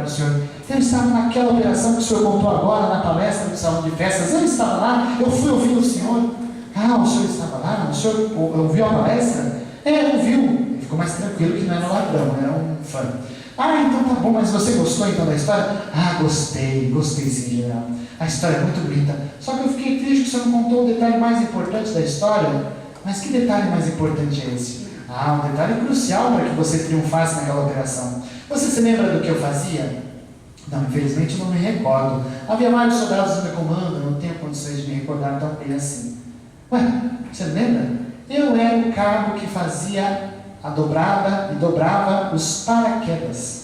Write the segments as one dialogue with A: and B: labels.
A: para o senhor. Eu estava naquela operação que o senhor contou agora, na palestra do salão de festas. Eu estava lá, eu fui ouvir o senhor. Ah, o senhor estava lá? O senhor ouviu a palestra? Ouviu. Ele ficou mais tranquilo que não era um ladrão, era um fã. Ah, então tá bom, mas você gostou então da história? Ah, gostei sim, general. A história é muito bonita. Só que eu fiquei triste que o senhor não contou o detalhe mais importante da história. Mas que detalhe mais importante é esse? Ah, um detalhe crucial para que você triunfasse naquela operação. Você se lembra do que eu fazia? Não, infelizmente eu não me recordo. Havia vários soldados no meu comando, eu não tenho condições de me recordar tão bem assim. Ué, você lembra? Eu era o cabo que fazia a dobrada e dobrava os paraquedas.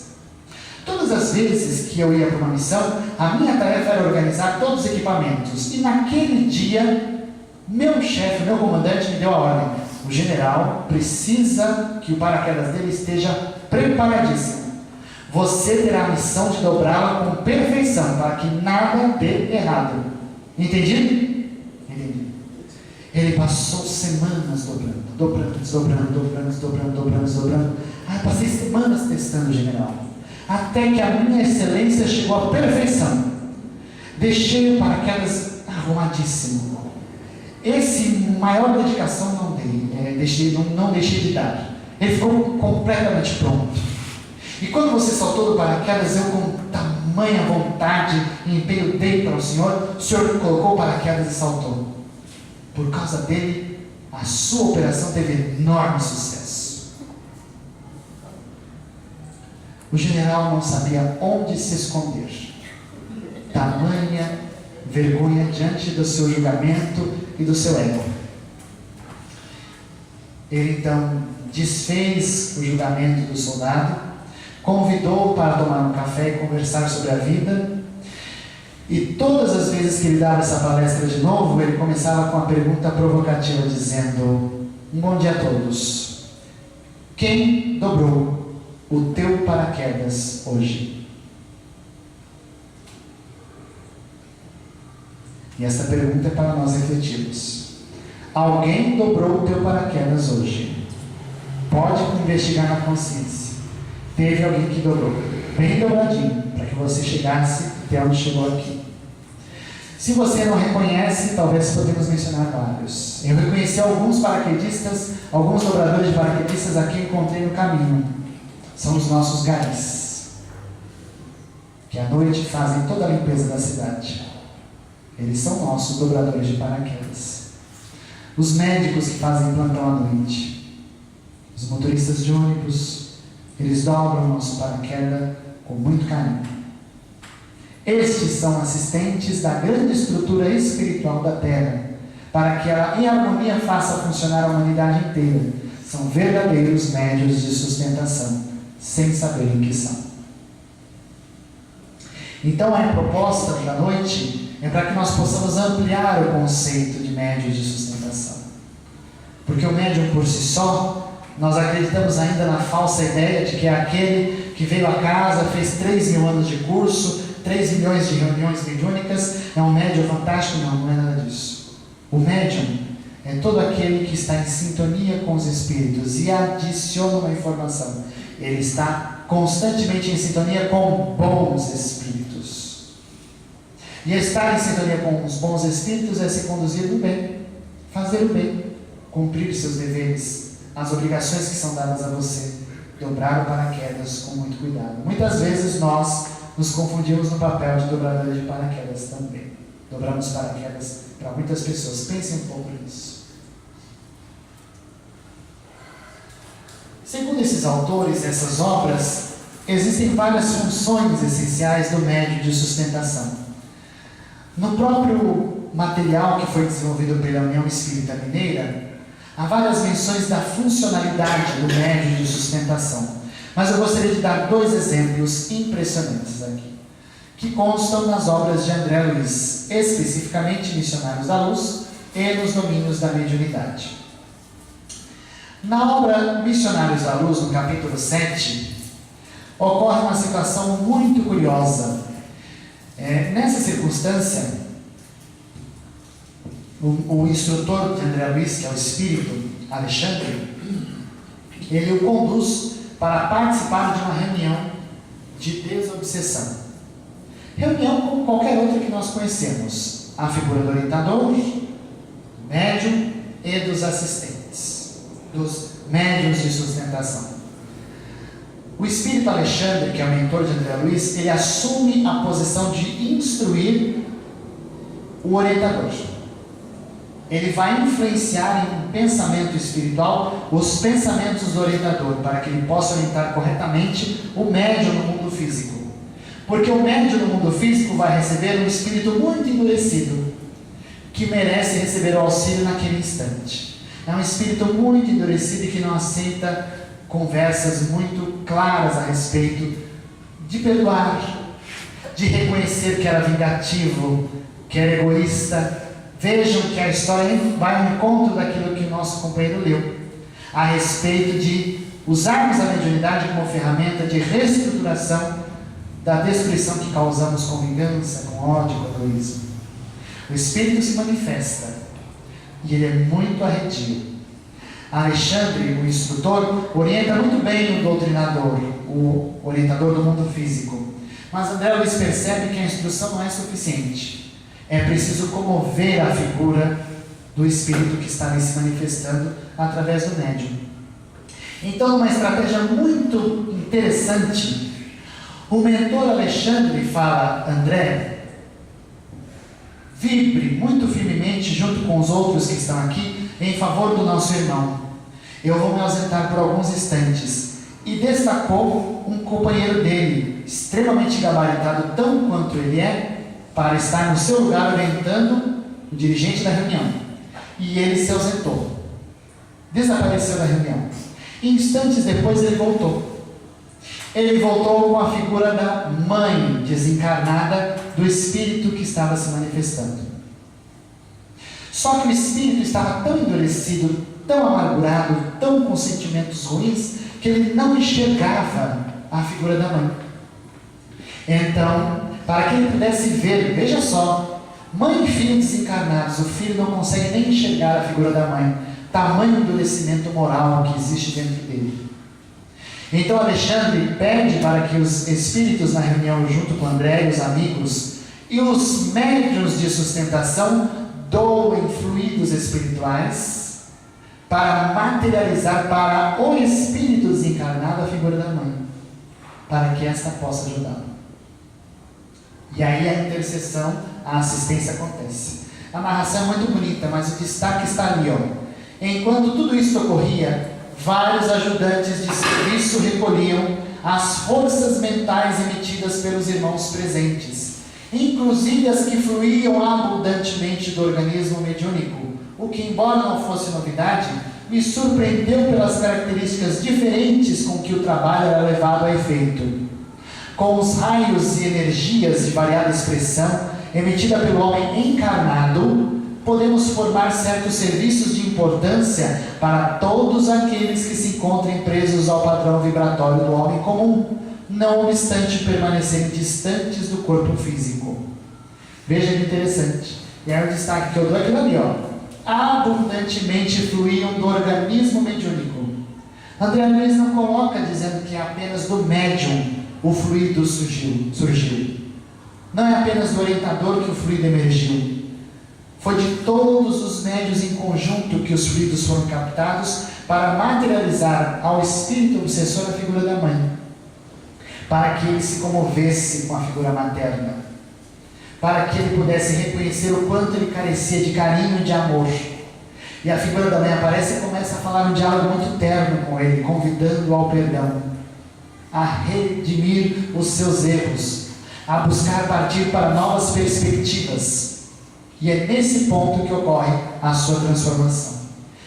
A: Todas as vezes que eu ia para uma missão, a minha tarefa era organizar todos os equipamentos. E naquele dia, meu chefe, meu comandante me deu a ordem. O general precisa que o paraquedas dele esteja preparadíssimo. Você terá a missão de dobrá-la com perfeição, para que nada dê errado. Entendido? Entendi. Ele passou semanas dobrando. Ah, passei semanas testando, general. Até que a minha excelência chegou à perfeição. Deixei o paraquedas arrumadíssimo. Esse maior dedicação não deixei de dar. Ele ficou completamente pronto. E quando você saltou do paraquedas, eu com tamanha vontade e empenho dei para o senhor colocou o paraquedas e saltou. Por causa dele, a sua operação teve enorme sucesso. O general não sabia onde se esconder. Tamanha vergonha diante do seu julgamento e do seu ego. Ele então desfez o julgamento do soldado, convidou-o para tomar um café e conversar sobre a vida. E todas as vezes que ele dava essa palestra de novo, ele começava com a pergunta provocativa, dizendo: um bom dia a todos. Quem dobrou o teu paraquedas hoje? E essa pergunta é para nós refletirmos. Alguém dobrou o teu paraquedas hoje? Pode investigar na consciência. Teve alguém que dobrou, bem dobradinho, para que você chegasse até onde chegou aqui. Se você não reconhece, talvez podemos mencionar vários. Eu reconheci alguns paraquedistas, alguns dobradores de paraquedistas aqui que encontrei no caminho. São os nossos garis, que à noite fazem toda a limpeza da cidade. Eles são nossos dobradores de paraquedas. Os médicos que fazem plantão à noite. Os motoristas de ônibus. Eles dobram o nosso paraquedas com muito carinho. Estes são assistentes da grande estrutura espiritual da Terra, para que ela em harmonia faça funcionar a humanidade inteira. São verdadeiros médios de sustentação, sem saberem que são. Então a proposta da noite é para que nós possamos ampliar o conceito de médios de sustentação. Porque o médium por si só, nós acreditamos ainda na falsa ideia de que é aquele que veio a casa, fez 3.000 anos de curso, 3 milhões de reuniões mediúnicas, é um médium fantástico. Não é nada disso. O médium é todo aquele que está em sintonia com os espíritos e adiciona uma informação. Ele está constantemente em sintonia com bons espíritos. E estar em sintonia com os bons espíritos é se conduzir no bem, fazer o bem, cumprir seus deveres, as obrigações que são dadas a você, dobrar o paraquedas com muito cuidado. Muitas vezes nós nos confundimos no papel de dobrador de paraquedas também. Dobramos paraquedas para muitas pessoas. Pensem um pouco nisso. Segundo esses autores, essas obras, existem várias funções essenciais do médium de sustentação. No próprio material que foi desenvolvido pela União Espírita Mineira, há várias menções da funcionalidade do médium de sustentação. Mas eu gostaria de dar 2 exemplos impressionantes aqui, que constam nas obras de André Luiz, especificamente Missionários da Luz e nos domínios da mediunidade. Na obra Missionários da Luz, no capítulo 7, ocorre uma situação muito curiosa. Nessa circunstância, o instrutor de André Luiz, que é o espírito Alexandre, ele o conduz para participar de uma reunião de desobsessão. Reunião como qualquer outra que nós conhecemos. A figura do orientador, do médium e dos assistentes, dos médiuns de sustentação. O espírito Alexandre, que é o mentor de André Luiz, ele assume a posição de instruir o orientador. Ele vai influenciar em pensamento espiritual os pensamentos do orientador, para que ele possa orientar corretamente o médium no mundo físico. Porque o médium no mundo físico vai receber um espírito muito endurecido, que merece receber o auxílio naquele instante. É um espírito muito endurecido e que não aceita conversas muito claras a respeito de perdoar, de reconhecer que era vingativo, que era egoísta. Vejam que a história vai ao encontro daquilo que o nosso companheiro leu, a respeito de usarmos a mediunidade como ferramenta de reestruturação da destruição que causamos com vingança, com ódio, com egoísmo. O Espírito se manifesta e ele é muito arredio. Alexandre, o instrutor, orienta muito bem o doutrinador, o orientador do mundo físico. Mas André Luiz percebe que a instrução não é suficiente. É preciso comover a figura do Espírito que está ali se manifestando através do médium. Então, uma estratégia muito interessante, o mentor Alexandre fala: André, vibre muito firmemente junto com os outros que estão aqui em favor do nosso irmão. Eu vou me ausentar por alguns instantes. E destacou um companheiro dele, extremamente gabaritado, tão quanto ele é, para estar no seu lugar orientando o dirigente da reunião. E ele se ausentou, desapareceu da reunião. Instantes depois ele voltou. Ele voltou com a figura da mãe desencarnada do espírito que estava se manifestando. Só que o espírito estava tão endurecido, tão amargurado, tão com sentimentos ruins, que ele não enxergava a figura da mãe. Então, para que ele pudesse ver, veja só, mãe e filho desencarnados, o filho não consegue nem enxergar a figura da mãe, tamanho endurecimento moral que existe dentro dele. Então Alexandre pede para que os espíritos na reunião junto com André e os amigos e os médiuns de sustentação doem fluidos espirituais para materializar para o espírito desencarnado a figura da mãe, para que esta possa ajudá-lo. E aí a intercessão, a assistência acontece. A narração é muito bonita, mas o destaque está ali, ó. Enquanto tudo isso ocorria, vários ajudantes de serviço recolhiam as forças mentais emitidas pelos irmãos presentes, inclusive as que fluíam abundantemente do organismo mediúnico, o que, embora não fosse novidade, me surpreendeu pelas características diferentes com que o trabalho era levado a efeito. Com os raios e energias de variada expressão emitida pelo homem encarnado, podemos formar certos serviços de importância para todos aqueles que se encontrem presos ao padrão vibratório do homem comum, não obstante permanecerem distantes do corpo físico. Veja que interessante. E aí o destaque que eu dou é aquilo ali, ó. Abundantemente fluíam do organismo mediúnico. André Luiz não coloca dizendo que é apenas do médium o fluido surgiu. Não é apenas do orientador que o fluido emergiu. Foi de todos os médiuns em conjunto que os fluidos foram captados para materializar ao espírito obsessor a figura da mãe, para que ele se comovesse com a figura materna, para que ele pudesse reconhecer o quanto ele carecia de carinho e de amor. E a figura da mãe aparece e começa a falar um diálogo muito terno com ele, convidando-o ao perdão, a redimir os seus erros, a buscar partir para novas perspectivas. E é nesse ponto que ocorre a sua transformação.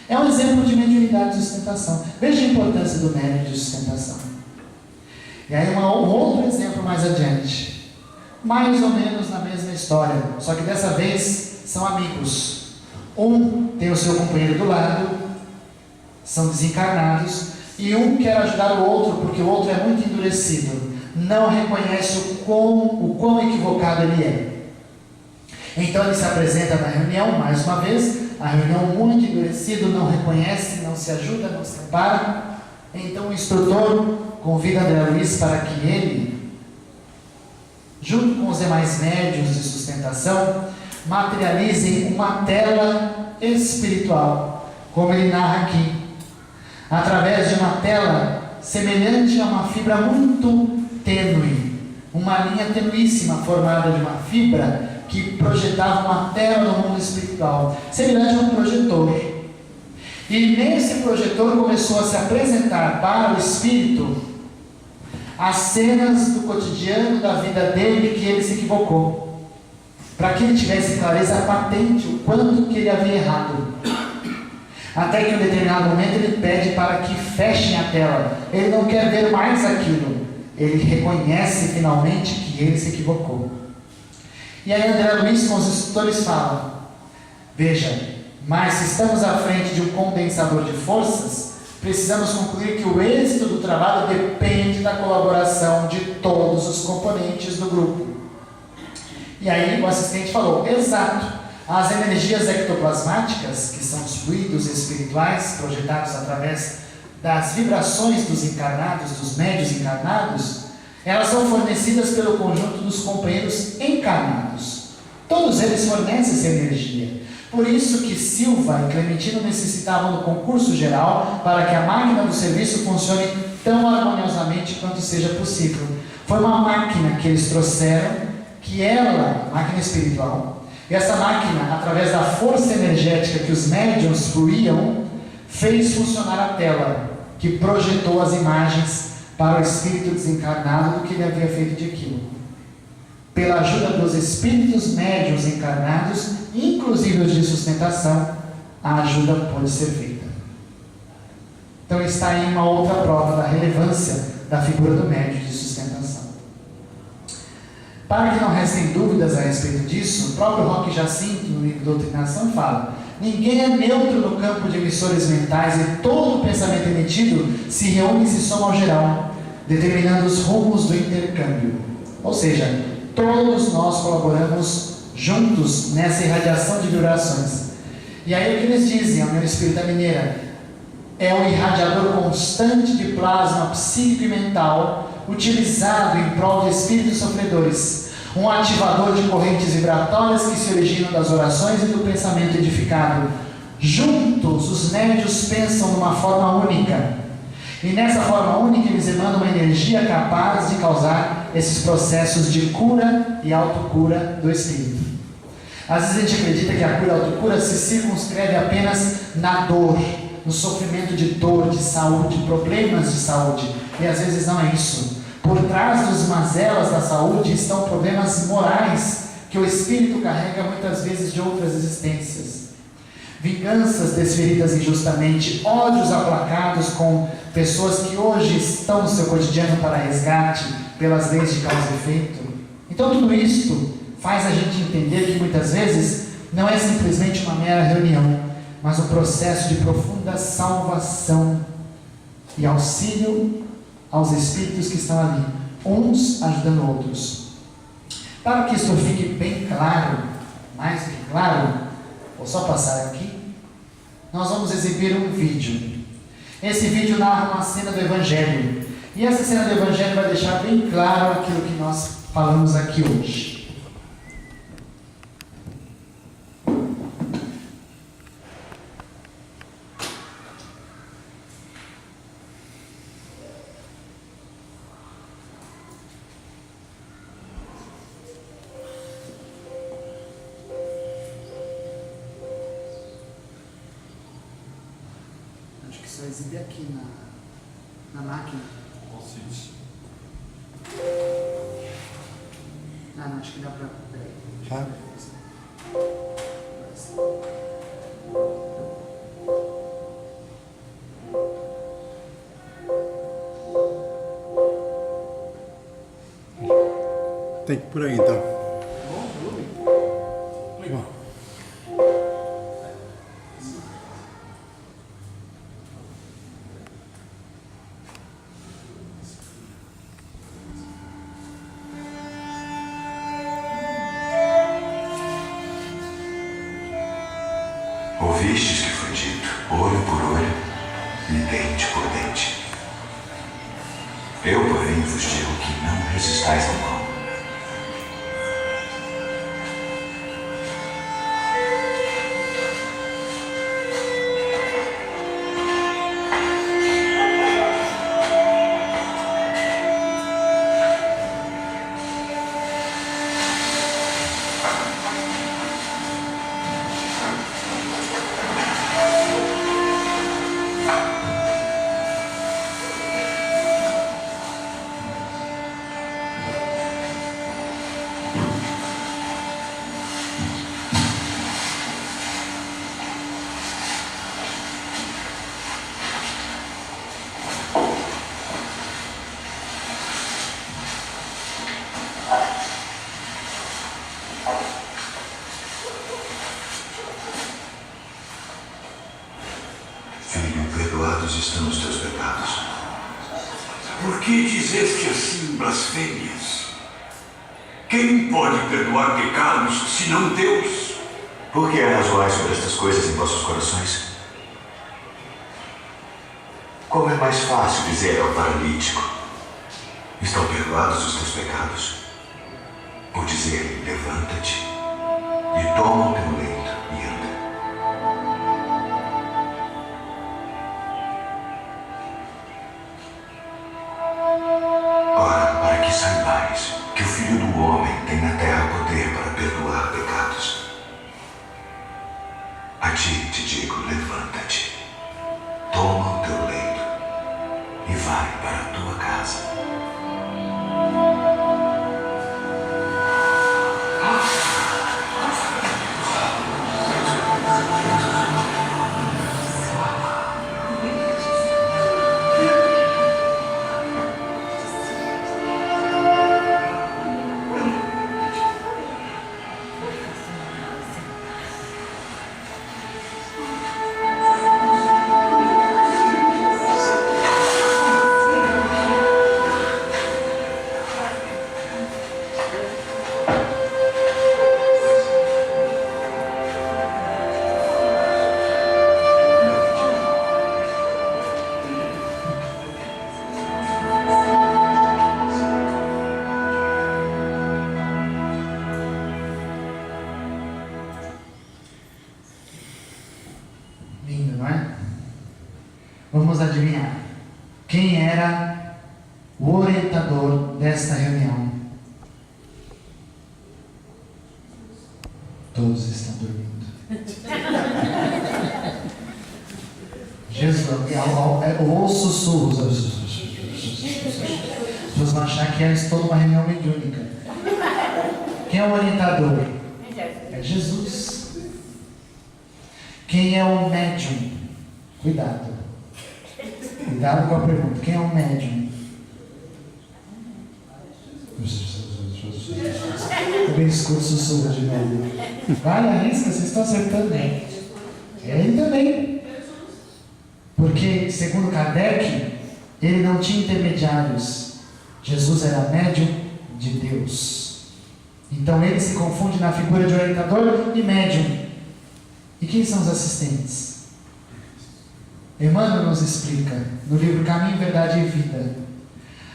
A: É um exemplo de mediunidade de sustentação. Veja a importância do médium de sustentação. E aí um outro exemplo mais adiante, mais ou menos na mesma história, só que dessa vez são amigos. Um tem o seu companheiro do lado, são desencarnados, e um quer ajudar o outro porque o outro é muito endurecido, não reconhece o quão equivocado ele é. Então ele se apresenta na reunião, mais uma vez, a reunião muito endurecido, não reconhece, não se ajuda, não se ampara. Então o instrutor convida André Luiz para que ele junto com os demais médiuns de sustentação, materializem uma tela espiritual, como ele narra aqui, através de uma tela semelhante a uma fibra muito tênue, uma linha tenuíssima formada de uma fibra que projetava uma tela no mundo espiritual, semelhante a um projetor. E nesse projetor começou a se apresentar para o espírito as cenas do cotidiano da vida dele que ele se equivocou, para que ele tivesse clareza patente o quanto que ele havia errado. Até que em um determinado momento ele pede para que fechem a tela. Ele não quer ver mais aquilo. Ele reconhece finalmente que ele se equivocou. E aí André Luiz com os instrutores fala: veja, mas se estamos à frente de um condensador de forças, precisamos concluir que o êxito do trabalho depende da colaboração de todos os componentes do grupo. E aí o assistente falou: exato, as energias ectoplasmáticas, que são os fluidos espirituais projetados através das vibrações dos encarnados, dos médios encarnados, elas são fornecidas pelo conjunto dos companheiros encarnados. Todos eles fornecem essa energia. Por isso que Silva e Clementino necessitavam do concurso geral para que a máquina do serviço funcione tão harmoniosamente quanto seja possível. Foi uma máquina que eles trouxeram, que ela, máquina espiritual, e essa máquina, através da força energética que os médiuns fluíam, fez funcionar a tela, que projetou as imagens para o espírito desencarnado do que ele havia feito de equívoco. Pela ajuda dos espíritos médiuns encarnados, inclusive os de sustentação, a ajuda pode ser feita. Então está aí uma outra prova da relevância da figura do médium de sustentação. Para que não restem dúvidas a respeito disso, o próprio Roque Jacinto, no livro Doutrinação, fala: ninguém é neutro no campo de emissores mentais e todo pensamento emitido se reúne e se soma ao geral, determinando os rumos do intercâmbio. Ou seja, todos nós colaboramos juntos nessa irradiação de vibrações. E aí o que eles dizem, a União Espírita Mineira é um irradiador constante de plasma psíquico e mental, utilizado em prol de espíritos sofredores, um ativador de correntes vibratórias que se originam das orações e do pensamento edificado. Juntos, os médios pensam de uma forma única, e nessa forma única eles emanam uma energia capaz de causar esses processos de cura e autocura do espírito. Às vezes a gente acredita que a cura e a autocura se circunscreve apenas na dor, no sofrimento de dor, de saúde, problemas de saúde, e às vezes não é isso. Por trás dos mazelas da saúde estão problemas morais que o espírito carrega muitas vezes de outras existências. Vinganças desferidas injustamente, ódios aplacados com pessoas que hoje estão no seu cotidiano para resgate pelas leis de causa e efeito. Então tudo isto faz a gente entender que muitas vezes não é simplesmente uma mera reunião, mas um processo de profunda salvação e auxílio aos espíritos que estão ali, uns ajudando outros. Para que isso fique bem claro, mais do que claro, vou só passar aqui, nós vamos exibir um vídeo. Esse vídeo narra uma cena do Evangelho, e essa cena do Evangelho vai deixar bem claro aquilo que nós falamos aqui hoje. Só exibir aqui na máquina. Ah, não, acho que dá pra... Peraí.
B: Tem que ir por aí então.
C: Ouvistes que foi dito, olho por olho e dente por dente. Eu, porém, vos digo que não resistais ao mal.
D: que dizeste assim blasfêmias? Quem pode perdoar pecados, senão Deus?
C: Por que arrazoais sobre estas coisas em vossos corações? Como é mais fácil dizer ao paralítico: estão perdoados os teus pecados? Ou dizer: levanta-te e toma o teu leito e anda. Ora, para que saibais que o Filho do Homem tem na terra poder para perdoar pecados, a ti te digo: levanta-te, toma o teu leito e vai para a tua casa.
A: Lindo, não é? Vamos adivinhar. Quem era o orientador desta reunião? Todos estão dormindo. Jesus, eu ouço sussurros. As pessoas vão achar que é toda uma reunião mediúnica. Quem é o orientador? É Jesus. Quem é o médium? Cuidado. Cuidado com a pergunta. Quem é o médium? Eu bem escuto sussurro de novo. Vai, arrisca, vocês estão acertando bem. É ele também. Porque, segundo Kardec, ele não tinha intermediários. Jesus era médium de Deus. Então ele se confunde na figura de orientador e médium. E quem são os assistentes? Emmanuel nos explica no livro Caminho, Verdade e Vida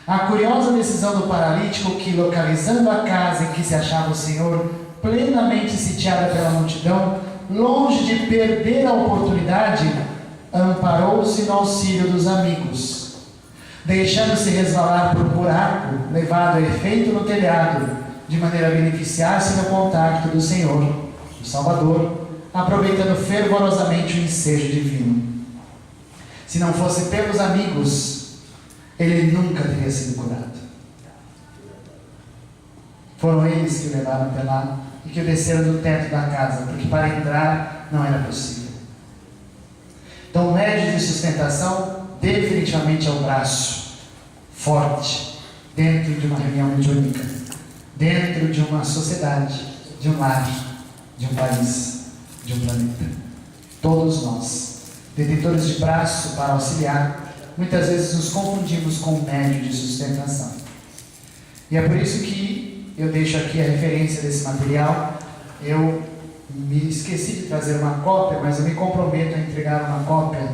A: a curiosa decisão do paralítico que, localizando a casa em que se achava o Senhor, plenamente sitiada pela multidão, longe de perder a oportunidade, amparou-se no auxílio dos amigos, deixando-se resvalar por um buraco levado a efeito no telhado, de maneira a beneficiar-se no contato do Senhor, do Salvador, aproveitando fervorosamente o ensejo divino. Se não fosse pelos amigos, ele nunca teria sido curado. Foram eles que o levaram até lá e que o desceram do teto da casa, porque para entrar não era possível. Então, o médio de sustentação definitivamente é o braço forte dentro de uma reunião mediúnica, dentro de uma sociedade, de um lar, de um país, de um planeta. Todos nós, detentores de braço para auxiliar, muitas vezes nos confundimos com o médio de sustentação. E é por isso que eu deixo aqui a referência desse material. Eu me esqueci de trazer uma cópia, mas eu me comprometo a entregar uma cópia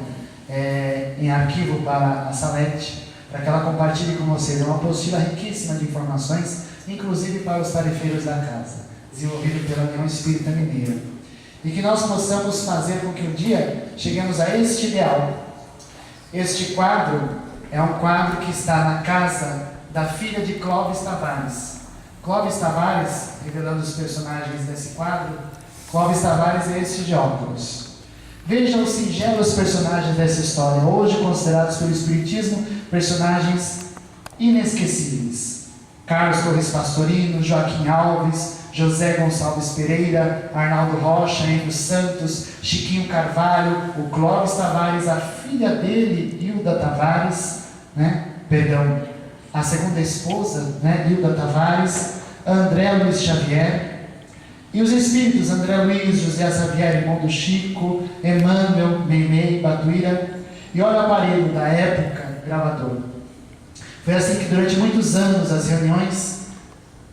A: em arquivo para a Salete, para que ela compartilhe com vocês. É uma apostila riquíssima de informações, inclusive para os tarefeiros da casa, desenvolvido pela União Espírita Mineira. E que nós possamos fazer com que um dia cheguemos a este ideal. Este quadro é um quadro que está na casa da filha de Clóvis Tavares. Clóvis Tavares, revelando os personagens desse quadro, Clóvis Tavares é este de óculos. Vejam os singelos personagens dessa história, hoje considerados pelo Espiritismo personagens inesquecíveis. Carlos Torres Pastorino, Joaquim Alves, José Gonçalves Pereira, Arnaldo Rocha, Enio Santos, Chiquinho Carvalho, o Clóvis Tavares, a filha dele, Hilda Tavares, a segunda esposa, Hilda Tavares, André Luiz Xavier, e os espíritos, André Luiz, José Xavier, irmão do Chico, Emmanuel, Meimei, Batuíra, e olha o aparelho da época, gravador. Foi assim que durante muitos anos as reuniões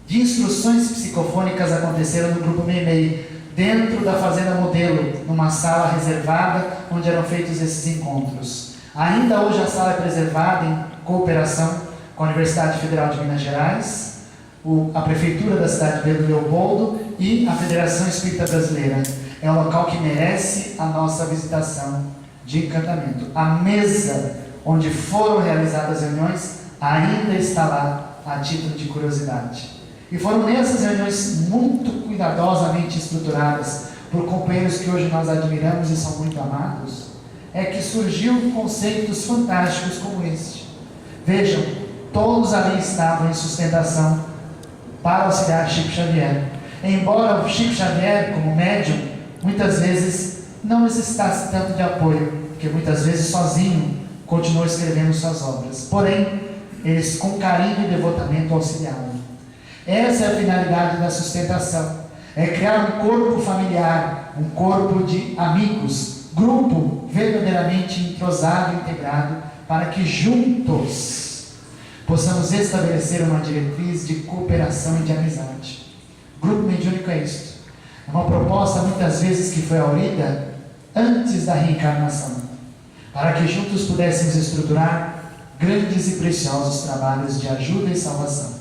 A: de instruções psicofônicas aconteceram no Grupo Meimei, dentro da Fazenda Modelo, numa sala reservada onde eram feitos esses encontros. Ainda hoje a sala é preservada em cooperação com a Universidade Federal de Minas Gerais, a Prefeitura da cidade de Leopoldo e a Federação Espírita Brasileira. É um local que merece a nossa visitação de encantamento. A mesa onde foram realizadas as reuniões ainda está lá a título de curiosidade. E foram nessas reuniões muito cuidadosamente estruturadas por companheiros que hoje nós admiramos e são muito amados, é que surgiu conceitos fantásticos como este. Vejam, todos ali estavam em sustentação para auxiliar Chico Xavier. Embora o Chico Xavier, como médium, muitas vezes não necessitasse tanto de apoio, porque muitas vezes sozinho continuou escrevendo suas obras. Porém, eles com carinho e devotamento auxiliavam. Essa é a finalidade da sustentação. É criar um corpo familiar, um corpo de amigos, grupo verdadeiramente entrosado e integrado, para que juntos possamos estabelecer uma diretriz de cooperação e de amizade. Grupo mediúnico é isto. É uma proposta muitas vezes que foi aurida antes da reencarnação, para que juntos pudéssemos estruturar grandes e preciosos trabalhos de ajuda e salvação.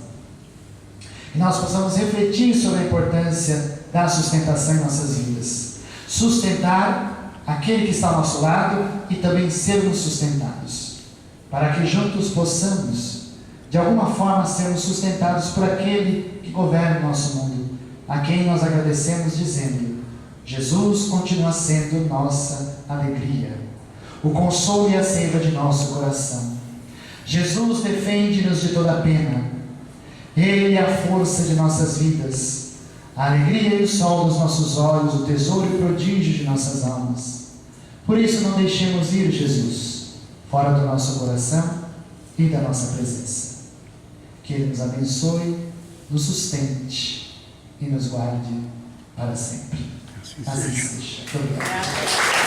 A: E nós possamos refletir sobre a importância da sustentação em nossas vidas. Sustentar aquele que está ao nosso lado e também sermos sustentados, para que juntos possamos, de alguma forma, sermos sustentados por aquele que governa o nosso mundo, a quem nós agradecemos dizendo: Jesus continua sendo nossa alegria, o consolo e a seiva de nosso coração. Jesus defende-nos de toda pena. Ele é a força de nossas vidas, a alegria e o sol dos nossos olhos, o tesouro e prodígio de nossas almas. Por isso não deixemos ir Jesus fora do nosso coração e da nossa presença. Que Ele nos abençoe, nos sustente e nos guarde para sempre. Assim seja. Muito obrigado.